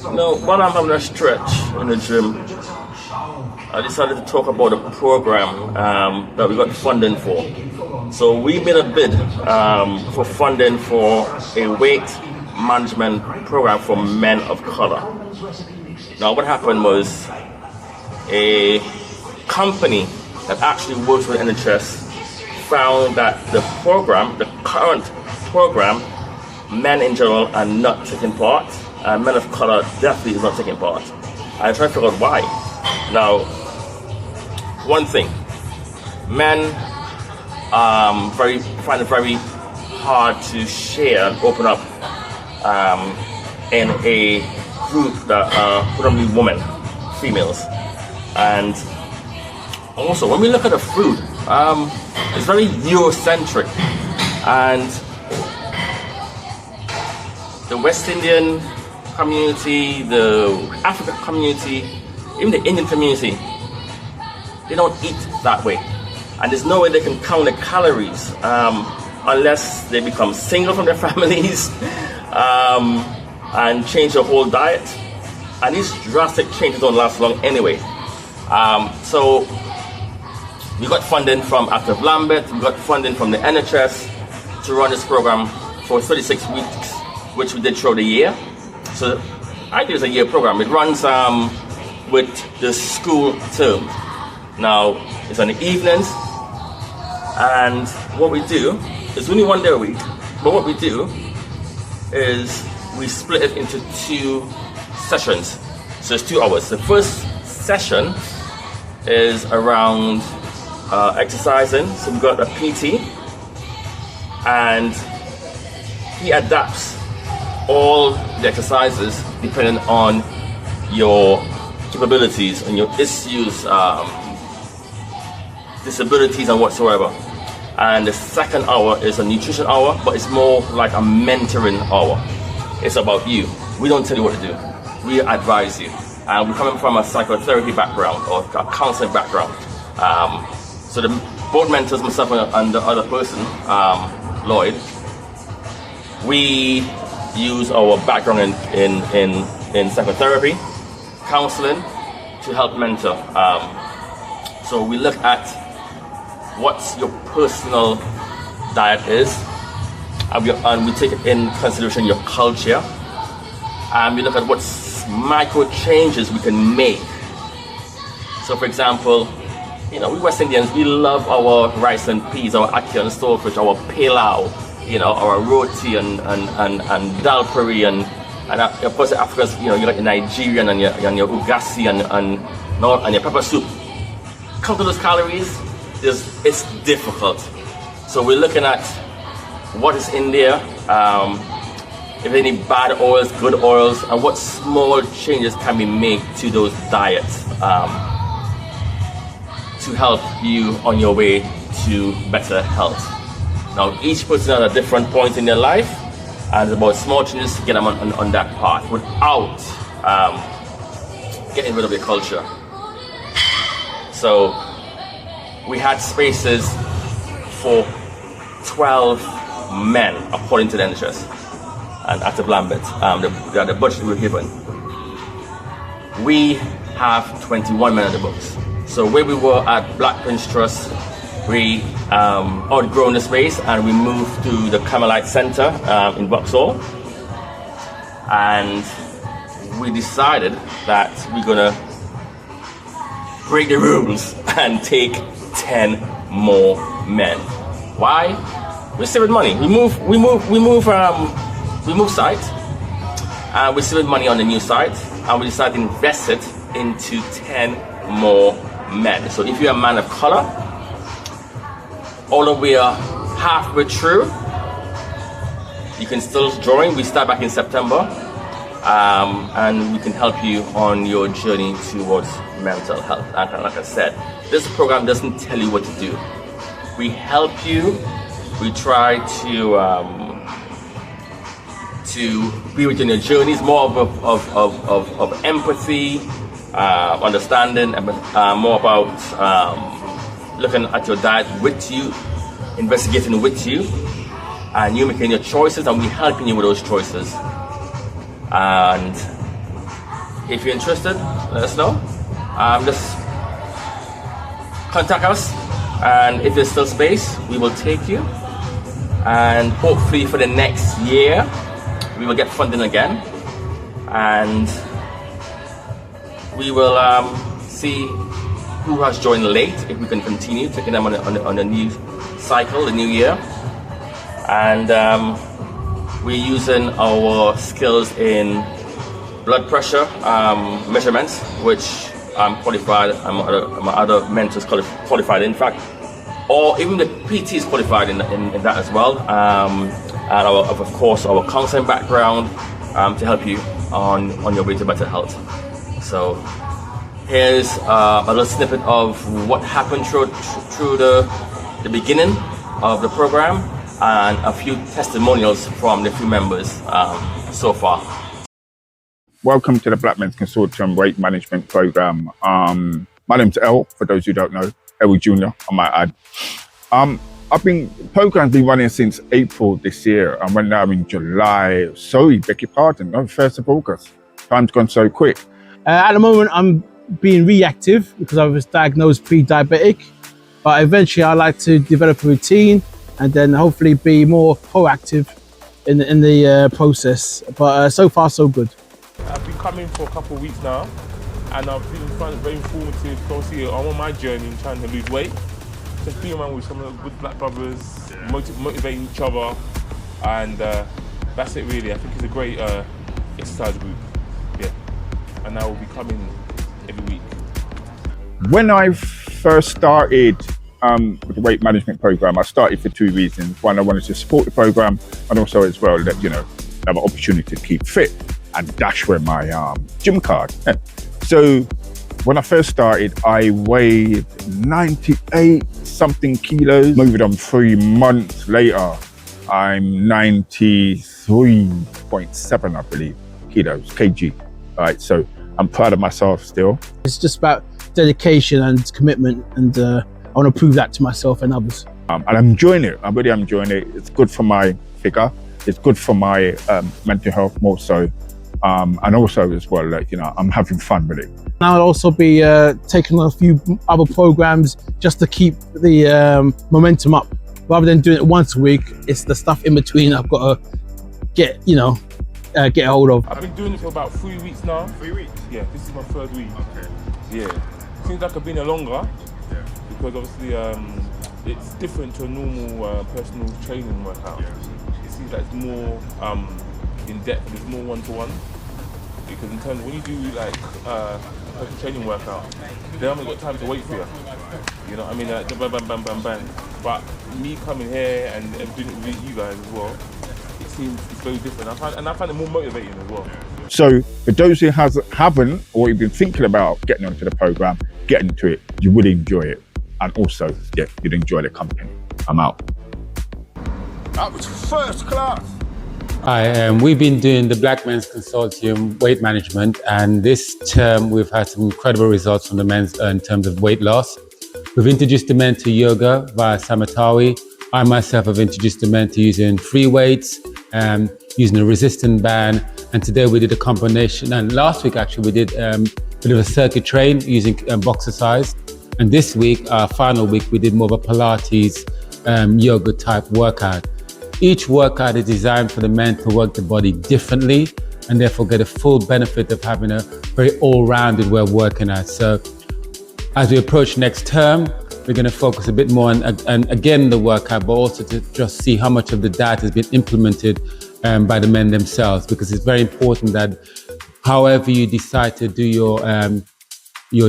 While I'm having a stretch in the gym, I decided to talk about a program that we got funding for. So we made a bid for funding for a weight management program for men of color. Now what happened was a company that actually works with NHS found that the current program, men in general are not taking part, and men of color definitely is not taking part. I tried to figure out why. Now, one thing, men find it very hard to share and open up in a group that are predominantly women, females, and also when we look at the food, it's very Eurocentric, and the West Indian community, the African community, even the Indian community, they don't eat that way, and there's no way they can count the calories unless they become single from their families and change their whole diet, and these drastic changes don't last long anyway. So we got funding from Active Lambeth, we got funding from the NHS to run this program for 36 weeks, which we did throughout the year. So I think it's a year program. It runs with the school term. Now it's on the evenings, and what we do is only one day a week, but what we do is we split it into 2 sessions. So it's 2 hours. The first session is around exercising. So we've got a PT, and he adapts all the exercises depending on your capabilities and your issues, disabilities and whatsoever. And the second hour is a nutrition hour, but it's more like a mentoring hour. It's about you. We don't tell you what to do. We advise you. And we're coming from a psychotherapy background or a counseling background. So both mentors, myself and the other person, Lloyd, we use our background in psychotherapy, counseling to help mentor. So we look at what your personal diet is, and we take in consideration your culture, and we look at what micro changes we can make. So for example, we West Indians, we love our rice and peas, our ackee and storefish, our pilau, our roti and dal puri, and of course the Africans, you got your Nigerian and your ugasi and your pepper soup. Count those calories, it's difficult. So we're looking at what is in there, if any bad oils, good oils, and what small changes can be made to those diets to help you on your way to better health. Now, each person at a different point in their life, and it's about small changes to get them on that path without getting rid of your culture. So we had spaces for 12 men, according to the NHS and Active Lambeth, the budget we were given. We have 21 men in the books. So where we were at Black Prince Trust, we outgrown the space and we moved to the Carmelite Center in Vauxhall, and we decided that we're gonna break the rules and take 10 more men. Why? We're saving money. We move sites, and we're saving money on the new site, and we decided to invest it into 10 more men. So if you're a man of color, although we are halfway through, you can still join. We start back in September, and we can help you on your journey towards mental health. And like I said, this program doesn't tell you what to do. We help you. We try to be with you in your journey. It's more of empathy, understanding, more about looking at your diet with you, investigating with you, and you making your choices, and we helping you with those choices. And if you're interested, let us know. Just contact us, and if there's still space, we will take you. And hopefully for the next year, we will get funding again, and we will see who has joined late, if we can continue taking them on a new cycle, the new year. And we're using our skills in blood pressure measurements, which I'm qualified, my other mentors qualified in fact, or even the PT is qualified in that as well. And of course our counseling background to help you on your way to better health. So here's a little snippet of what happened through the beginning of the program, and a few testimonials from the few members so far. Welcome to the Black Men's Consortium Weight Management Program. My name's El, for those who don't know, El Jr., I might add. Program's been running since April this year, and we're now in July. Sorry, beg your pardon, no, 1st of August. Time's gone so quick. At the moment, I'm being reactive because I was diagnosed pre-diabetic, but eventually I like to develop a routine and then hopefully be more proactive in the process. But so far, so good. I've been coming for a couple of weeks now, and I've been finding it very informative. Obviously, I'm on my journey in trying to lose weight. Just being around with some of the good black brothers, motivating each other, and that's it really. I think it's a great exercise group. Yeah, and I will be coming every week. When I first started with the weight management program, I started for two reasons. One, I wanted to support the program, and also as well that, you know, have an opportunity to keep fit and dash with my gym card. So when I first started, I weighed 98 something kilos. Moving on 3 months later, I'm 93.7, I believe, kg. All right, so I'm proud of myself still. It's just about dedication and commitment, and I want to prove that to myself and others. And I'm enjoying it. I really am enjoying it. It's good for my figure. It's good for my mental health more so. And also as well, like, you know, I'm having fun with it. I'll also be taking on a few other programs just to keep the momentum up. Rather than doing it once a week, it's the stuff in between I've got to get a hold of. I've been doing it for about 3 weeks now. 3 weeks? Yeah, this is my 3rd week. Okay. Yeah, seems like I've been here longer, because obviously it's different to a normal personal training workout. It seems like it's more in depth, it's more one-to-one. Because in terms, when you do like a personal training workout, they haven't got time to wait for you. You know what I mean? Like, bang, bang, bang, bang, bang. But me coming here and doing it with you guys as well, it seems it's very different. I find it more motivating as well. So for those who haven't or you've been thinking about getting onto the program, get into it. You will enjoy it, and also, yeah, you'd enjoy the company. I'm out. That was first class. Hi, we've been doing the Black Men's Consortium weight management, and this term we've had some incredible results from the men's in terms of weight loss. We've introduced the men to yoga via Samatawi. I myself have introduced the men to using free weights, using a resistance band, and today we did a combination, and last week actually we did a bit of a circuit train using boxercise, and this week, our final week, we did more of a Pilates yoga type workout. Each workout is designed for the men to work the body differently and therefore get a full benefit of having a very all-rounded way of working out. So as we approach next term, we're going to focus a bit more on, and again, the workout, but also to just see how much of the diet has been implemented by the men themselves, because it's very important that however you decide to do your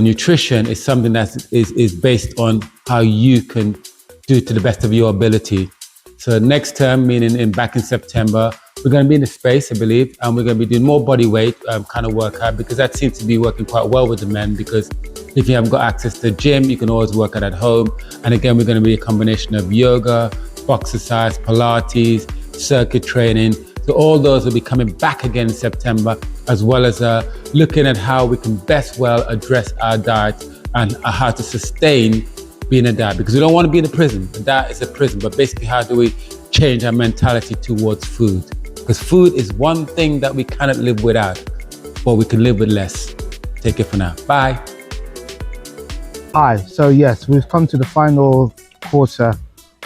nutrition is something that is based on how you can do it to the best of your ability. So next term, meaning back in September, we're going to be in the space, I believe, and we're going to be doing more body weight kind of workout, because that seems to be working quite well with the men, because if you haven't got access to the gym, you can always work out at home. And again, we're going to be a combination of yoga, boxercise, Pilates, circuit training. So all those will be coming back again in September, as well as looking at how we can best well address our diet and how to sustain being a dad, because we don't want to be in a prison. A dad is a prison, but basically how do we change our mentality towards food? Because food is one thing that we cannot live without. but we can live with less. Take care for now. Bye. Hi, so yes, we've come to the final quarter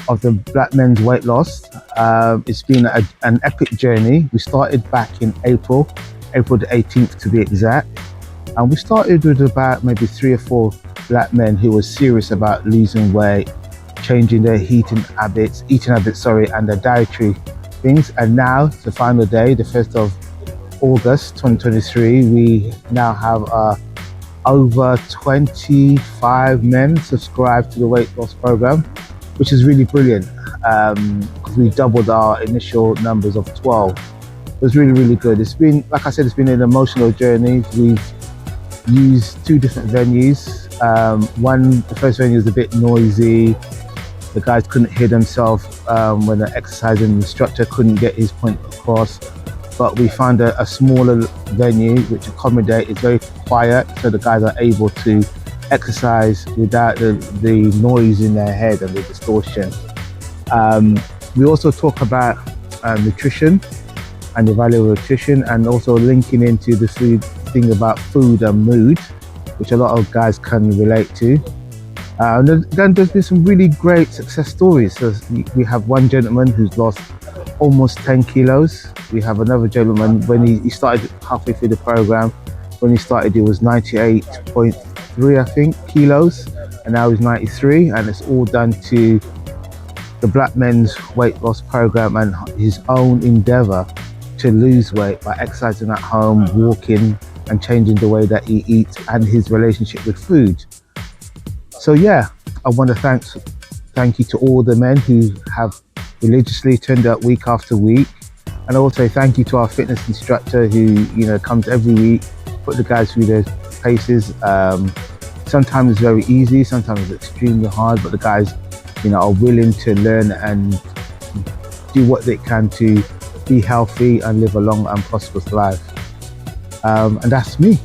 of the Black Men's Weight Loss. It's been an epic journey. We started back in April the 18th to be exact. And we started with about maybe 3 or 4 black men who were serious about losing weight, changing their eating habits, and their dietary things. And now, the final day, the 1st of August 2023, we now have over 25 men subscribed to the weight loss program, which is really brilliant because we doubled our initial numbers of 12. It was really, really good. It's been, like I said, it's been an emotional journey. We've used 2 different venues. The first venue was a bit noisy. The guys couldn't hear themselves when they're exercising. The instructor couldn't get his point across. But we found a smaller venue which accommodates, it's very quiet, so the guys are able to exercise without the noise in their head and the distortion. We also talk about nutrition and the value of nutrition, and also linking into the food thing about food and mood, which a lot of guys can relate to. And then there's been some really great success stories. So we have one gentleman who's lost almost 10 kilos. We have another gentleman, when he started halfway through the program, when he started he was 98.3 I think kilos, and now he's 93, and it's all done to the Black Men's Weight Loss program and his own endeavor to lose weight by exercising at home, walking and changing the way that he eats and his relationship with food. So yeah, I want to thank you to all the men who have religiously turned up week after week, and also thank you to our fitness instructor who comes every week, put the guys through their paces. Sometimes it's very easy, sometimes it's extremely hard, but the guys are willing to learn and do what they can to be healthy and live a long and prosperous life. And that's me.